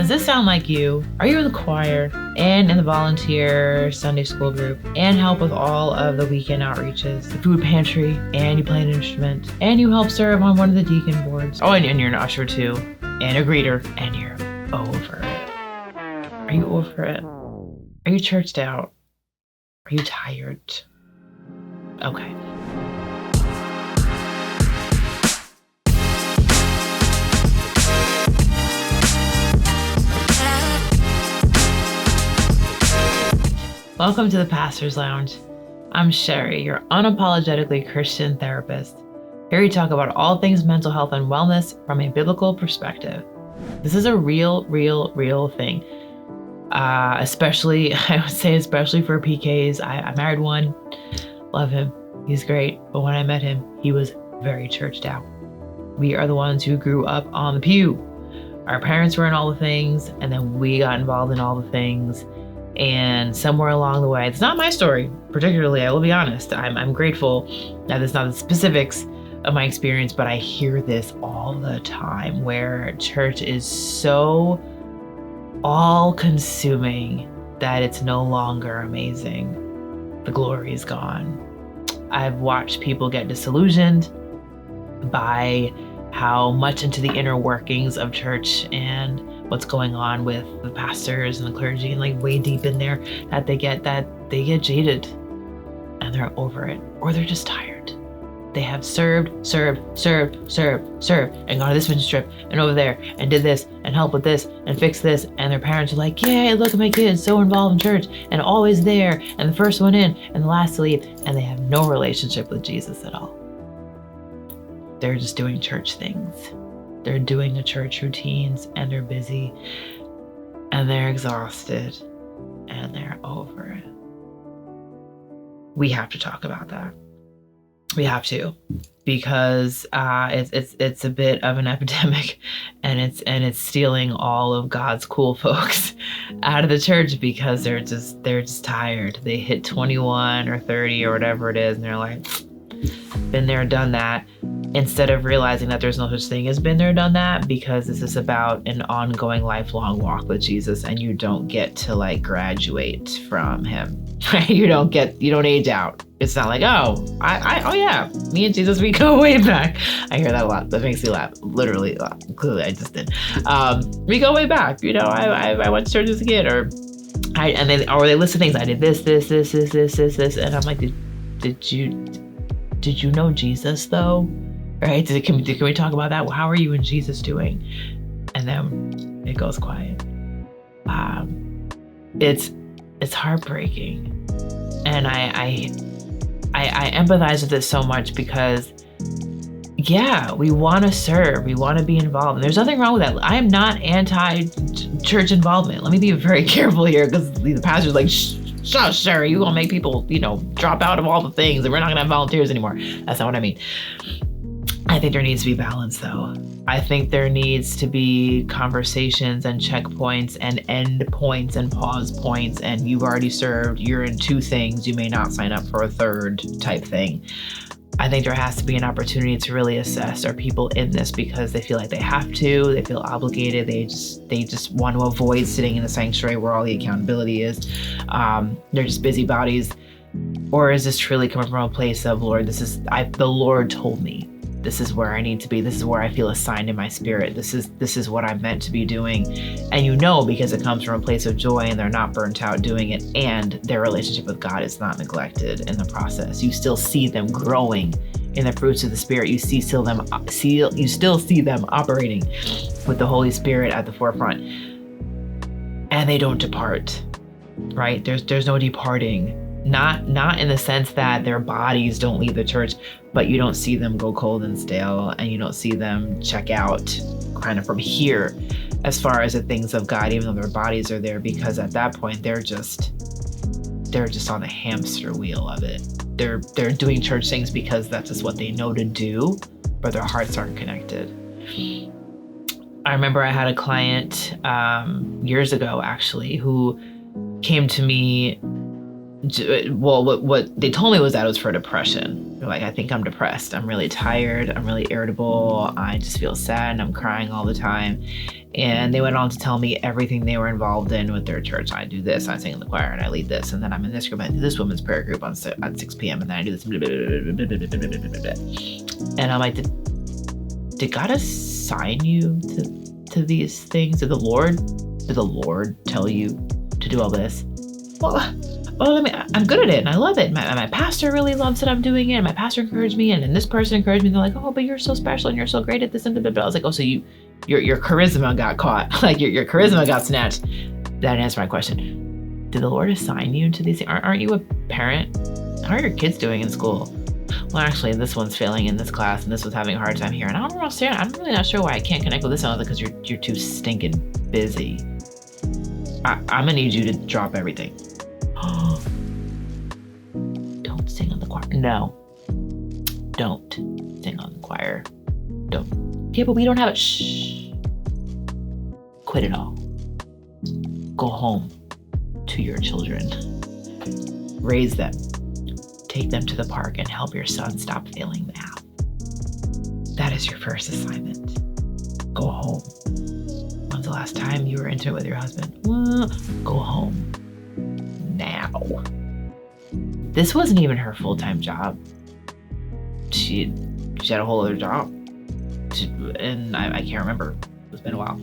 Does this sound like you? Are you in the choir and in the volunteer Sunday school group and help with all of the weekend outreaches, the food pantry, and you play an instrument, and you help serve on one of the deacon boards? Oh, and you're an usher too, and a greeter, and you're over it. Are you over it? Are you churched out? Are you tired? Okay. Welcome to the Pastor's Lounge. I'm Sheri, your unapologetically Christian therapist. Here we talk about all things mental health and wellness from a biblical perspective. This is a real thing. Especially for PKs. I married one, love him, he's great. But when I met him, he was very churched out. We are the ones who grew up on the pew. Our parents were in all the things, and then we got involved in all the things. And somewhere along the way, it's not my story particularly, I will be honest. I'm grateful that it's not the specifics of my experience, but I hear this all the time where church is so all-consuming that it's no longer amazing. The glory is gone. I've watched people get disillusioned by how much into the inner workings of church and what's going on with the pastors and the clergy, and like way deep in there, that they get jaded and they're over it, or they're just tired. They have served, and gone to this mission trip and over there and did this and helped with this and fixed this, and their parents are like, yay, look at my kids, so involved in church and always there and the first one in and the last to leave, and they have no relationship with Jesus at all. They're just doing church things. They're doing the church routines, and they're busy, and they're exhausted, and they're over it. We have to talk about that. We have to, because it's a bit of an epidemic, and it's stealing all of God's cool folks out of the church because they're just tired. They hit 21 or 30 or whatever it is, and they're like, been there, done that, instead of realizing that there's no such thing as been there, done that, because this is about an ongoing lifelong walk with Jesus, and you don't get to like graduate from him, right? You don't age out. It's not like, oh yeah, me and Jesus, we go way back. I hear that a lot. That makes me laugh. Literally, clearly I just did. We go way back. You know, I went to church as a kid, or they list the things. I did this, and I'm like, did you know Jesus though? Right? Can we talk about that? Well, how are you and Jesus doing? And then it goes quiet. It's heartbreaking, and I empathize with this so much because, yeah, we want to serve, we want to be involved, and there's nothing wrong with that. I am not anti-church involvement. Let me be very careful here, because the pastor's like, shush, Sheri, you gonna make people, drop out of all the things, and we're not gonna have volunteers anymore. That's not what I mean. I think there needs to be balance, though. I think there needs to be conversations and checkpoints and end points and pause points, and you've already served, you're in 2 things, you may not sign up for a 3rd type thing. I think there has to be an opportunity to really assess, are people in this because they feel like they have to, they feel obligated, they just want to avoid sitting in the sanctuary where all the accountability is. They're just busybodies. Or is this truly coming from a place of, Lord, the Lord told me, this is where I need to be. This is where I feel assigned in my spirit. This is what I'm meant to be doing. And because it comes from a place of joy, and they're not burnt out doing it, and their relationship with God is not neglected in the process. You still see them growing in the fruits of the Spirit. You still see them operating with the Holy Spirit at the forefront, and they don't depart, right? There's no departing. Not in the sense that their bodies don't leave the church, but you don't see them go cold and stale, and you don't see them check out kind of from here as far as the things of God, even though their bodies are there, because at that point they're just on the hamster wheel of it. They're doing church things because that's just what they know to do, but their hearts aren't connected. I remember I had a client years ago, actually, who came to me well, what they told me was that it was for depression. They're like, I think I'm depressed. I'm really tired. I'm really irritable. I just feel sad and I'm crying all the time. And they went on to tell me everything they were involved in with their church. I do this, I sing in the choir, and I lead this, and then I'm in this group, I do this women's prayer group at 6 p.m., and then I do this. And I'm like, did God assign you to these things? Did the Lord tell you to do all this? Well, I mean, I'm good at it and I love it. My pastor really loves that I'm doing it. And my pastor encouraged me, and then this person encouraged me. They're like, oh, but you're so special and you're so great at this and blah, blah, blah. I was like, oh, so your charisma got caught. Like your charisma got snatched. That didn't answer my question. Did the Lord assign you to these things? Aren't you a parent? How are your kids doing in school? Well, actually, this one's failing in this class and this one's having a hard time here. And I'm really not sure why I can't connect with this one, because you're too stinking busy. I'm gonna need you to drop everything. Don't sing on the choir. No. Don't sing on the choir. Don't. Yeah, but we don't have it. Shh. Quit it all. Go home to your children. Raise them. Take them to the park and help your son stop failing math. That is your first assignment. Go home. When's the last time you were intimate with your husband? Go home. Now. This wasn't even her full-time job. She had a whole other job. And I can't remember. It's been a while.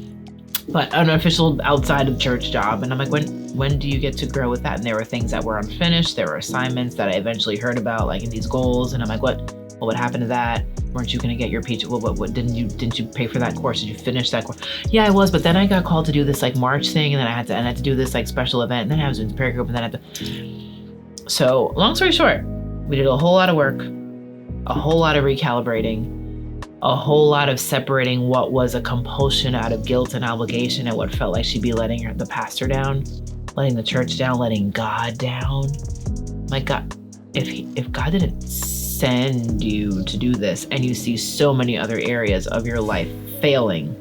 But an official outside of church job. And I'm like, when do you get to grow with that? And there were things that were unfinished. There were assignments that I eventually heard about, like in these goals. And I'm like, what happened to that? Weren't you going to get your PhD? What didn't you pay for that course? Did you finish that course? Yeah, I was, but then I got called to do this like March thing, and then I had to do this like special event, and then I was in the prayer group, and then I had to. So long story short, we did a whole lot of work, a whole lot of recalibrating, a whole lot of separating what was a compulsion out of guilt and obligation, and what felt like she'd be letting the pastor down, letting the church down, letting God down. My God, if God didn't send you to do this, and you see so many other areas of your life failing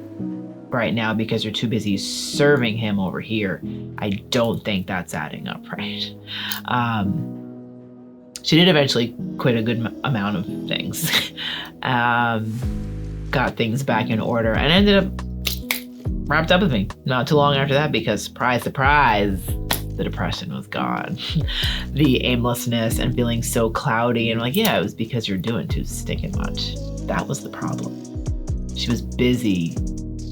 right now because you're too busy serving him over here, I don't think that's adding up right. She did eventually quit a good amount of things. Got things back in order, and ended up wrapped up with me not too long after that, because surprise, surprise, the depression was gone. The aimlessness and feeling so cloudy, and like, yeah, it was because you're doing too stinking much. That was the problem. She was busy,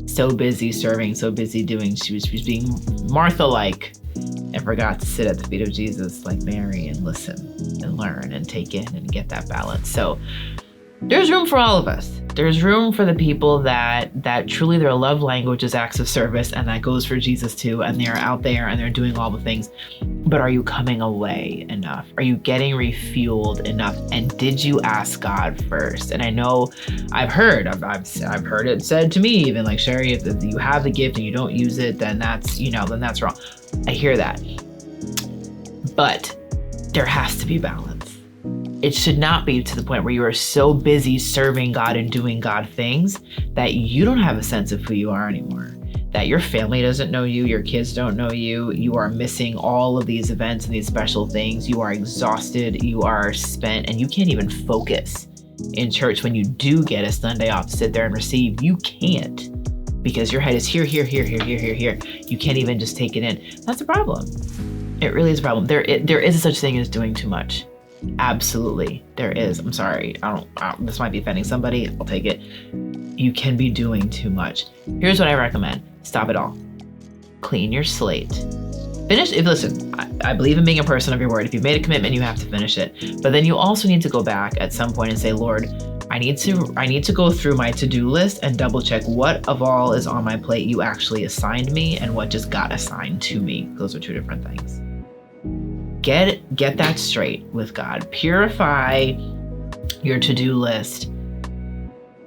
so busy serving, so busy doing. She was being Martha-like, and forgot to sit at the feet of Jesus like Mary and listen and learn and take in and get that balance. So there's room for all of us. There's room for the people that truly their love language is acts of service, and that goes for Jesus too, and they're out there and they're doing all the things. But are you coming away enough? Are you getting refueled enough? And did you ask God first? And I know I've heard it said to me, even like, Sheri, if you have the gift and you don't use it, then that's wrong. I hear that. But there has to be balance. It should not be to the point where you are so busy serving God and doing God things that you don't have a sense of who you are anymore. That your family doesn't know you, your kids don't know you, you are missing all of these events and these special things, you are exhausted, you are spent, and you can't even focus in church when you do get a Sunday off to sit there and receive. You can't, because your head is here. You can't even just take it in. That's a problem. It really is a problem. There is such thing as doing too much. Absolutely, there is. I'm sorry. This might be offending somebody. I'll take it. You can be doing too much. Here's what I recommend. Stop it all. Clean your slate. Listen, I believe in being a person of your word. If you've made a commitment, you have to finish it. But then you also need to go back at some point and say, Lord, I need to go through my to-do list and double check what of all is on my plate you actually assigned me and what just got assigned to me. Those are two different things. Get that straight with God. Purify your to-do list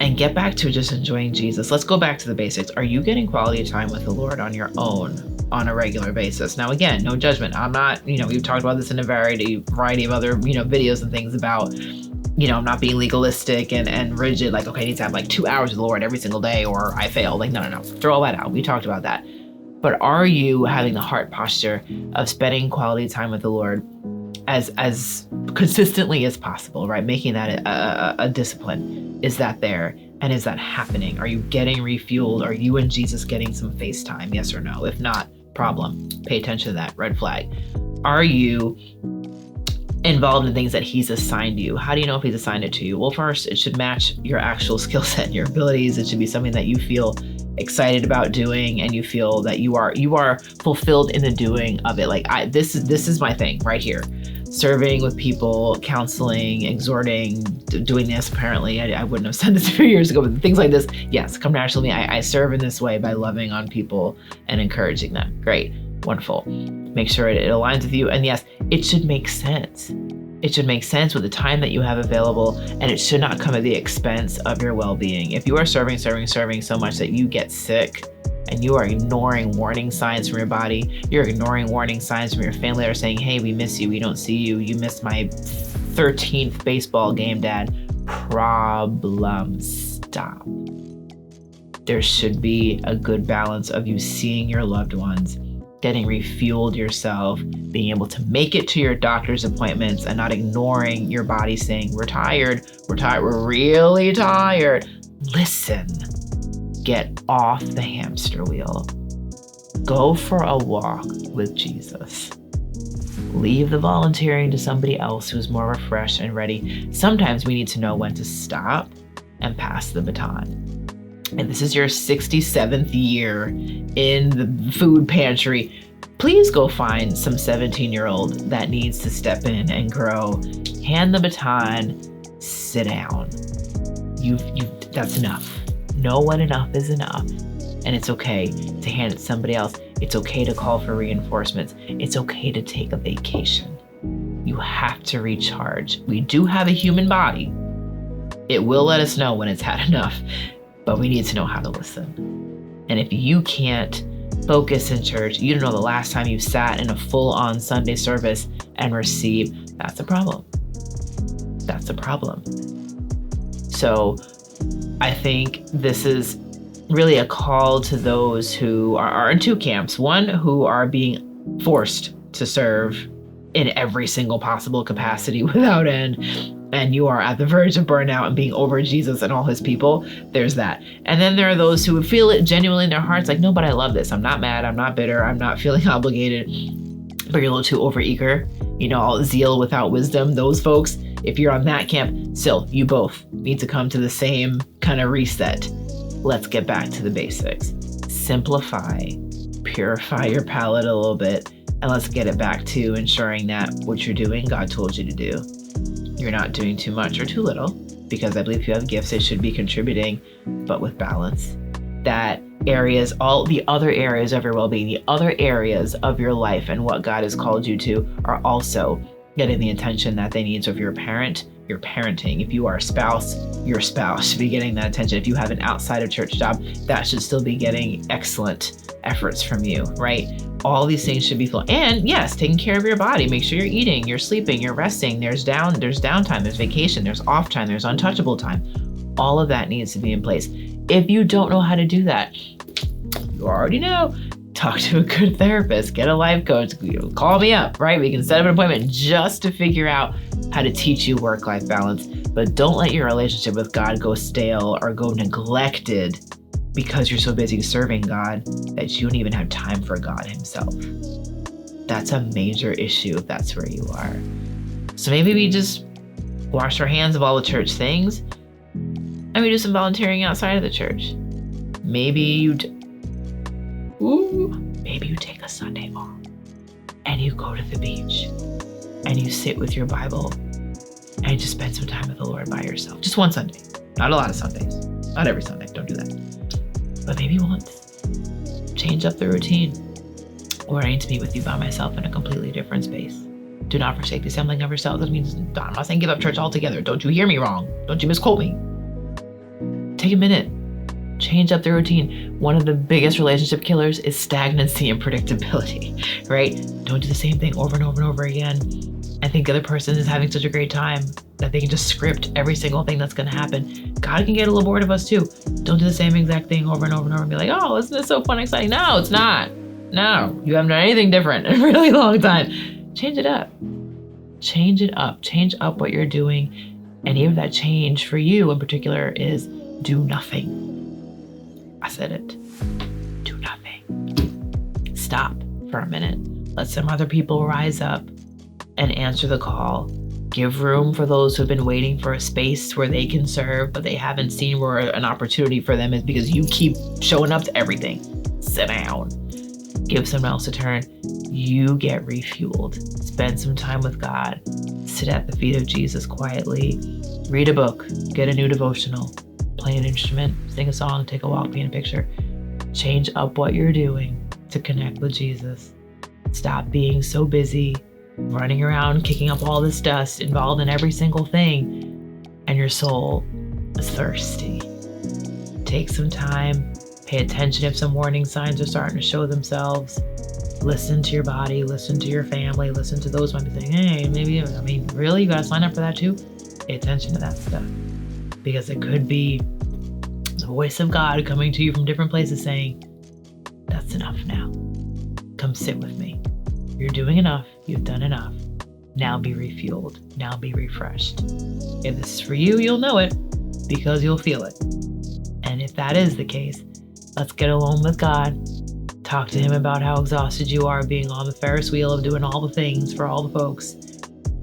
and get back to just enjoying Jesus. Let's go back to the basics. Are you getting quality time with the Lord on your own on a regular basis? Now, again, no judgment. I'm not, we've talked about this in a variety of other, videos and things about, I'm not being legalistic and rigid. Like, okay, I need to have like 2 hours with the Lord every single day or I fail. Like, no. Throw all that out. We talked about that. But are you having the heart posture of spending quality time with the Lord as consistently as possible, right? Making that a discipline. Is that there? And is that happening? Are you getting refueled? Are you and Jesus getting some FaceTime? Yes or no? If not, problem. Pay attention to that. Red flag. Are you involved in things that he's assigned you? How do you know if he's assigned it to you? Well, first, it should match your actual skill set and your abilities. It should be something that you feel excited about doing, and you feel that you are fulfilled in the doing of it. Like this is my thing right here. Serving with people, counseling, exhorting, doing this. Apparently, I wouldn't have said this a few years ago, but things like this, yes, come naturally to me. I serve in this way by loving on people and encouraging them. Great, wonderful. Make sure it aligns with you. And yes, it should make sense. It should make sense with the time that you have available, and it should not come at the expense of your well-being. If you are serving so much that you get sick, and you are ignoring warning signs from your body, you're ignoring warning signs from your family that are saying, hey, we miss you, we don't see you, you missed my 13th baseball game, Dad. Problem. Stop. There should be a good balance of you seeing your loved ones, getting refueled yourself, being able to make it to your doctor's appointments, and not ignoring your body saying, we're tired, we're really tired. Listen. Get off the hamster wheel. Go for a walk with Jesus. Leave the volunteering to somebody else who's more refreshed and ready. Sometimes we need to know when to stop and pass the baton. And this is your 67th year in the food pantry. Please go find some 17-year-old that needs to step in and grow. Hand the baton, sit down. That's enough. Know when enough is enough. And it's okay to hand it to somebody else. It's okay to call for reinforcements. It's okay to take a vacation. You have to recharge. We do have a human body. It will let us know when it's had enough, but we need to know how to listen. And if you can't focus in church, you don't know the last time you sat in a full-on Sunday service and received, that's a problem. That's a problem. So I think this is really a call to those who are in two camps. One, who are being forced to serve in every single possible capacity without end, and you are at the verge of burnout and being over Jesus and all his people. There's that. And then there are those who would feel it genuinely in their hearts, like, no, but I love this. I'm not mad. I'm not bitter. I'm not feeling obligated. But you're a little too overeager, all zeal without wisdom. Those folks, if you're on that camp, still, you both need to come to the same kind of reset. Let's get back to the basics. Simplify, purify your palate a little bit, and let's get it back to ensuring that what you're doing, God told you to do. You're not doing too much or too little, because I believe if you have gifts, it should be contributing, but with balance. That areas, all the other areas of your well-being, the other areas of your life and what God has called you to are also getting the attention that they need. So if you're a parent, you're parenting. If you are a spouse, your spouse should be getting that attention. If you have an outside of church job, that should still be getting excellent efforts from you, right? All these things should be flowing. And yes, taking care of your body. Make sure you're eating, you're sleeping, you're resting. There's downtime, there's vacation, there's off time, there's untouchable time. All of that needs to be in place. If you don't know how to do that, you already know. Talk to a good therapist, get a life coach, call me up, right? We can set up an appointment just to figure out how to teach you work-life balance. But don't let your relationship with God go stale or go neglected because you're so busy serving God that you don't even have time for God himself. That's a major issue if that's where you are. So maybe we just wash our hands of all the church things and we do some volunteering outside of the church. Maybe you take a Sunday off and you go to the beach and you sit with your Bible and you just spend some time with the Lord by yourself. Just one Sunday, not a lot of Sundays, not every Sunday, don't do that. But maybe once, change up the routine. Or I need to meet with you by myself in a completely different space. Do not forsake the assembling of yourselves. That means, I'm not saying give up church altogether. Don't you hear me wrong. Don't you misquote me. Take a minute. Change up the routine. One of the biggest relationship killers is stagnancy and predictability, right? Don't do the same thing over and over and over again. I think the other person is having such a great time that they can just script every single thing that's going to happen. God can get a little bored of us too. Don't do the same exact thing over and over and over and be like, oh, isn't this so fun and exciting? No, it's not. No, you haven't done anything different in a really long time. Change it up. Change it up. Change up what you're doing. And even that change for you in particular is do nothing. I said it. Do nothing. Stop for a minute. Let some other people rise up and answer the call. Give room for those who have been waiting for a space where they can serve, but they haven't seen where an opportunity for them is because you keep showing up to everything. Sit down. Give someone else a turn. You get refueled. Spend some time with God. Sit at the feet of Jesus quietly. Read a book. Get a new devotional. Play an instrument. Sing a song. Take a walk. Paint a picture. Change up what you're doing to connect with Jesus. Stop being so busy running around, kicking up all this dust, involved in every single thing, and your soul is thirsty. Take some time, pay attention if some warning signs are starting to show themselves. Listen to your body, listen to your family, listen to those who might be saying, hey, maybe, really, you gotta sign up for that too? Pay attention to that stuff. Because it could be the voice of God coming to you from different places saying, that's enough now. Come sit with me. You're doing enough. You've done enough. Now be refueled. Now be refreshed. If this is for you, you'll know it because you'll feel it. And if that is the case, let's get alone with God. Talk to him about how exhausted you are being on the Ferris wheel of doing all the things for all the folks.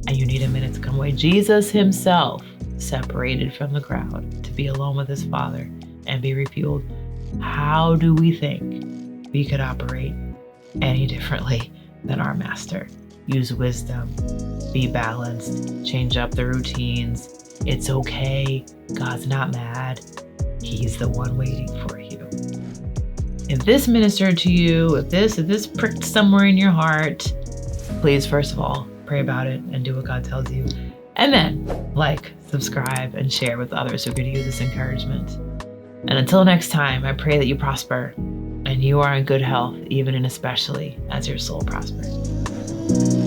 And you need a minute to come away. Jesus himself separated from the crowd to be alone with his Father and be refueled. How do we think we could operate any differently than our Master? Use wisdom, be balanced, change up the routines. It's okay. God's not mad. He's the one waiting for you. If this ministered to you, if this pricked somewhere in your heart, please, first of all, pray about it and do what God tells you. And then like, subscribe, and share with others who could use this encouragement. And until next time, I pray that you prosper and you are in good health, even and especially as your soul prospers.